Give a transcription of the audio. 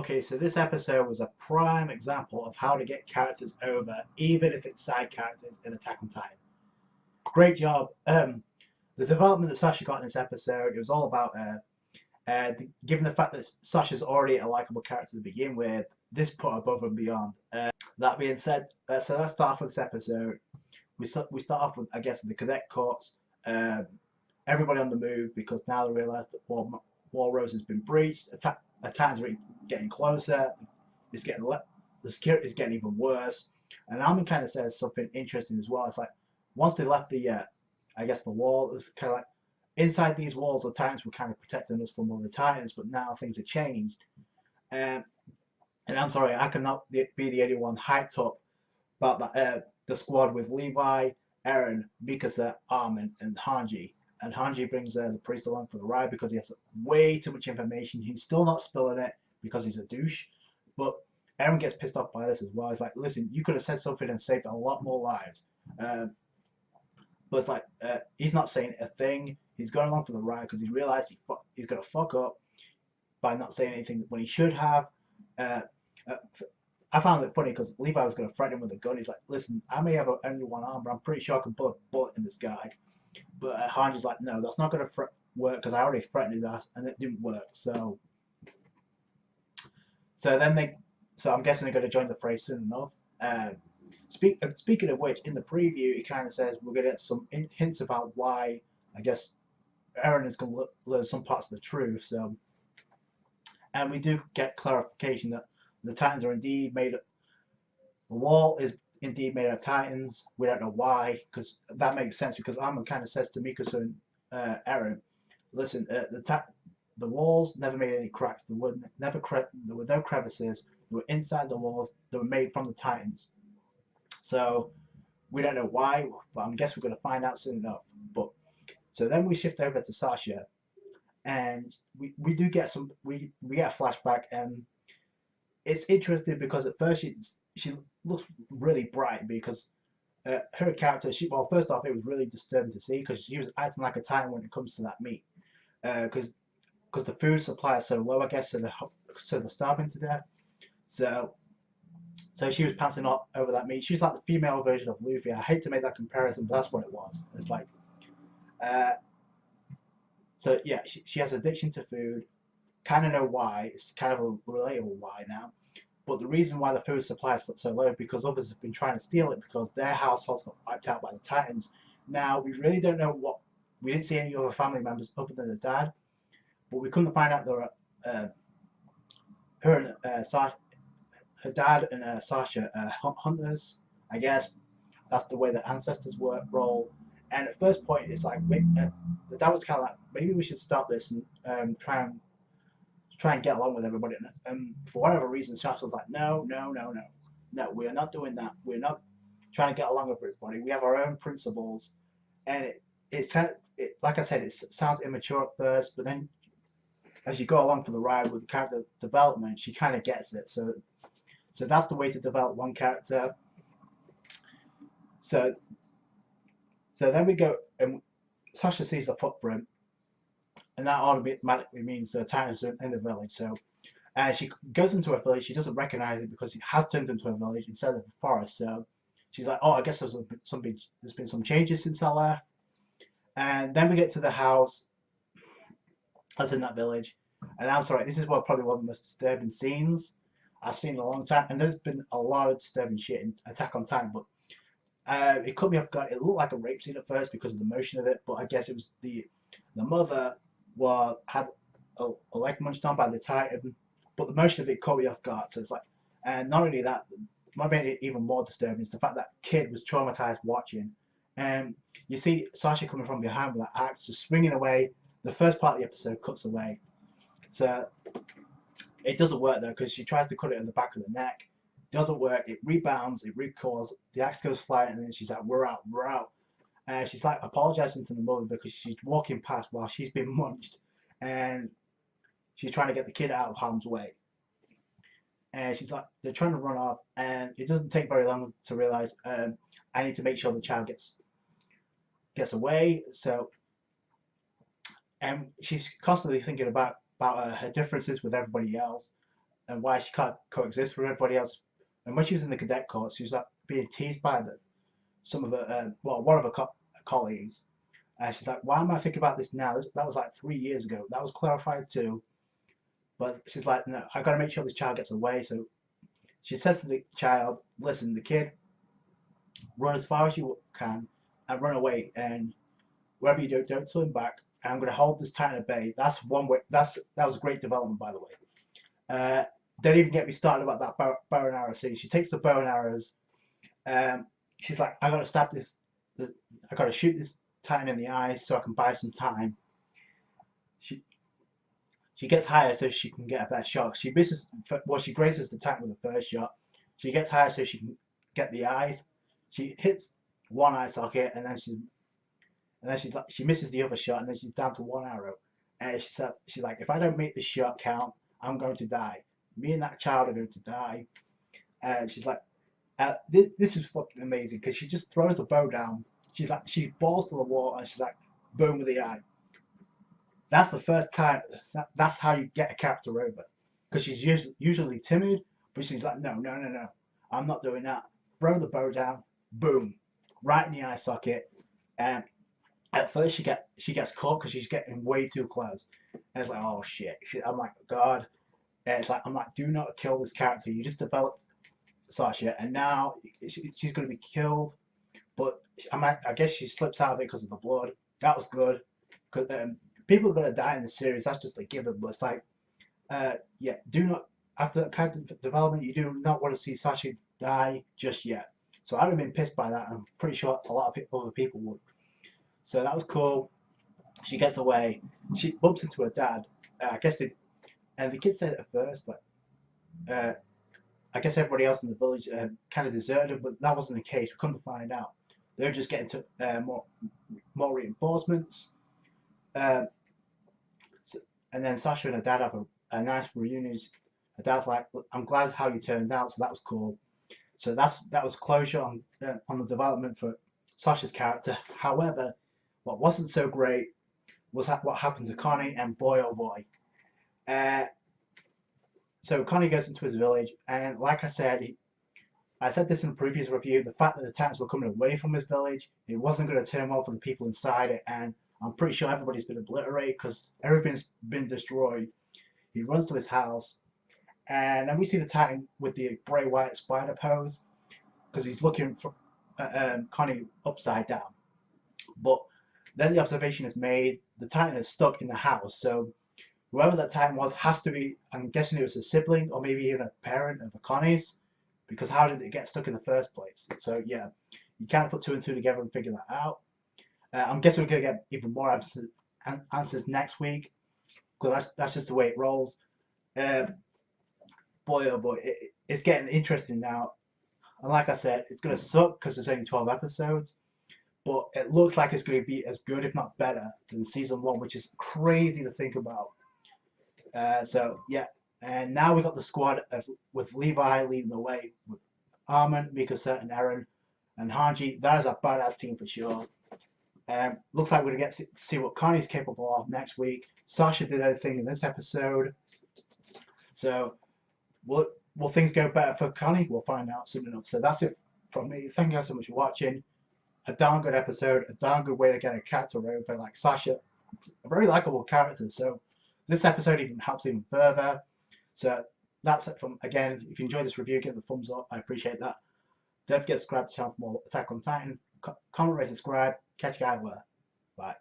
Okay, so this episode was a prime example of how to get characters over, even if it's side characters in Attack on Titan. Great job. The development that Sasha got in this episode, it was all about given the fact that Sasha's already a likable character to begin with, this put her above and beyond. That being said, so let's start off with this episode. We start off with, I guess, the cadet corps. Everybody on the move because now they realise that Wall Rose has been breached. Titans are getting closer. It's getting the security is getting even worse. And Armin kind of says something interesting as well. It's like once they left the, I guess the wall, it's kind of like inside these walls, the Titans were kind of protecting us from other Titans, but now things have changed. And I'm sorry, I cannot be the only one hyped up about that. The squad with Levi, Eren, Mikasa, Armin, and Hanji. And Hanji brings the priest along for the ride because he has way too much information. He's still not spilling it because he's a douche. But Eren gets pissed off by this as well. He's like, listen, you could have said something and saved a lot more lives. But it's like, he's not saying a thing. He's going along for the ride because he realized he's going to fuck up by not saying anything when he should have. I found it funny because Levi was going to threaten him with a gun. He's like, listen, I may have only one arm, but I'm pretty sure I can put a bullet in this guy. But Hanji's like, no, that's not going to work because I already threatened his ass and it didn't work. So I'm guessing they're going to join the fray soon enough. Speaking of which, in the preview, it kind of says we're going to get some hints about why, I guess, Eren is going to learn some parts of the truth. So, and we do get clarification that the Titans are indeed made up. The wall is indeed made of Titans. We don't know why, because that makes sense. Because Armin kind of says to Mikasa and Eren, "Listen, the walls never made any cracks. There were no crevices. They were inside the walls. They were made from the Titans. So we don't know why, but I guess we're going to find out soon enough." But so then we shift over to Sasha, and we do get we get a flashback, and it's interesting because at first she looks really bright because her character, well, first off, it was really disturbing to see because she was acting like a Titan when it comes to that meat, because the food supply is so low, I guess, so they're starving to death. So she was passing over that meat. She's like the female version of Luffy. I hate to make that comparison, but that's what it was. It's like, so yeah, she has addiction to food. Kind of know why. It's kind of a relatable why now. But the reason why the food supply is so low is because others have been trying to steal it because their households got wiped out by the Titans. Now, we really don't know what. We didn't see any other family members other than the dad. But we couldn't find out there were her and her dad and Sasha hunters. I guess that's the way the ancestors roll. And at first point, it's like the dad was kind of like, maybe we should stop this and try and get along with everybody. And for whatever reason, Sasha was like, no, we are not doing that. We're not trying to get along with everybody. We have our own principles. And it's like I said, it sounds immature at first, but then as you go along for the ride with the character development, she kind of gets it. So that's the way to develop one character. So then we go, and Sasha sees the footprint, and that automatically means the Titans are in the village. So, she goes into a village. She doesn't recognize it because it has turned into a village instead of a forest. So she's like, "Oh, I guess there's been some changes since I left." And then we get to the house that's in that village. And I'm sorry, this is probably one of the most disturbing scenes I've seen in a long time. And there's been a lot of disturbing shit in Attack on Titan, but it caught me off guard. It looked like a rape scene at first because of the motion of it, but I guess it was the mother had a leg munched on by the Titan, but the motion of it caught me off guard. So it's like, and not only that, what made it even more disturbing is the fact that kid was traumatized watching. And you see Sasha coming from behind with that axe, just swinging away. The first part of the episode cuts away. So it doesn't work though because she tries to cut it in the back of the neck. Doesn't work. It rebounds. It recoils. The axe goes flying, and then she's like, "We're out. We're out." She's like apologizing to the mother because she's walking past while she's been munched, and she's trying to get the kid out of harm's way. And she's like, they're trying to run off, and it doesn't take very long to realize I need to make sure the child gets away. So, and she's constantly thinking about her differences with everybody else. and why she can't coexist with everybody else. And when she was in the cadet corps, she was like being teased by some of her, well, one of her colleagues. And she's like, why am I thinking about this now? That was like 3 years ago. That was clarified too. But she's like, no, I got to make sure this child gets away. So she says to the child, listen, the kid, run as far as you can and run away. And wherever you do, don't turn back. And I'm going to hold this Titan at bay. That's one way. That was a great development, by the way. Don't even get me started about that bow and arrow scene. She takes the bow and arrows. She's like, I got to stab this. I got to shoot this Titan in the eyes so I can buy some time. She gets higher so she can get a better shot. She misses. Well, she grazes the Titan with the first shot. She gets higher so she can get the eyes. She hits one eye socket and then she's like, she misses the other shot and then she's down to one arrow. And she's like, if I don't make this shot count, I'm going to die. Me and that child are going to die. And she's like, this is fucking amazing because she just throws the bow down. She's like, she balls to the wall and she's like, boom with the eye. That's the first time. That's how you get a character over. Because she's usually timid, but she's like, no, I'm not doing that. Throw the bow down, boom, right in the eye socket. And at first she gets caught because she's getting way too close. And it's like, oh shit. I'm like, God. And it's like, I'm like, do not kill this character. You just developed Sasha, and now she's going to be killed. But I guess she slips out of it because of the blood. That was good. Because people are going to die in the series. That's just a given. But it's like, yeah, do not, after that kind of development, you do not want to see Sasha die just yet. So I'd have been pissed by that. I'm pretty sure a lot of other people would. So that was cool. She gets away. She bumps into her dad. I guess and the kid said at first, like, I guess everybody else in the village kind of deserted her, but that wasn't the case. We couldn't find out. They were just getting to more reinforcements. And then Sasha and her dad have a nice reunion. Her dad's like, I'm glad how you turned out, so that was cool. So that was closure on the development for Sasha's character. However, what wasn't so great was what happened to Connie, and boy oh boy. So Connie goes into his village, and like I said this in a previous review, the fact that the Titans were coming away from his village, it wasn't going to turn well for the people inside it, and I'm pretty sure everybody's been obliterated because everything's been destroyed. He runs to his house, and then we see the Titan with the Bray Wyatt spider pose because he's looking for Connie upside down. But then the observation is made, the Titan is stuck in the house, so whoever that Titan was has to be, I'm guessing it was a sibling or maybe even a parent of Connie's, because how did it get stuck in the first place? So yeah, you can't put two and two together and figure that out. I'm guessing we're going to get even more answers next week, because that's just the way it rolls. Boy oh boy, it's getting interesting now. And like I said, it's going to suck because there's only 12 episodes, but it looks like it's going to be as good, if not better, than season 1, which is crazy to think about. So yeah, and now we got the squad with Levi leading the way with Armin, Mikasa, and Eren, and Hanji. That is a badass team for sure. Looks like we're gonna get to see what Connie's capable of next week. Sasha did her thing in this episode, so will things go better for Connie? We'll find out soon enough. So that's it from me. Thank you guys so much for watching. A darn good episode, a darn good way to get a character over like Sasha, a very likable character. So this episode even helps even further. So that's it from, again, if you enjoyed this review, give it a thumbs up. I appreciate that. Don't forget to subscribe to the channel for more Attack on Titan. Comment, rate, subscribe. Catch you guys later. Bye.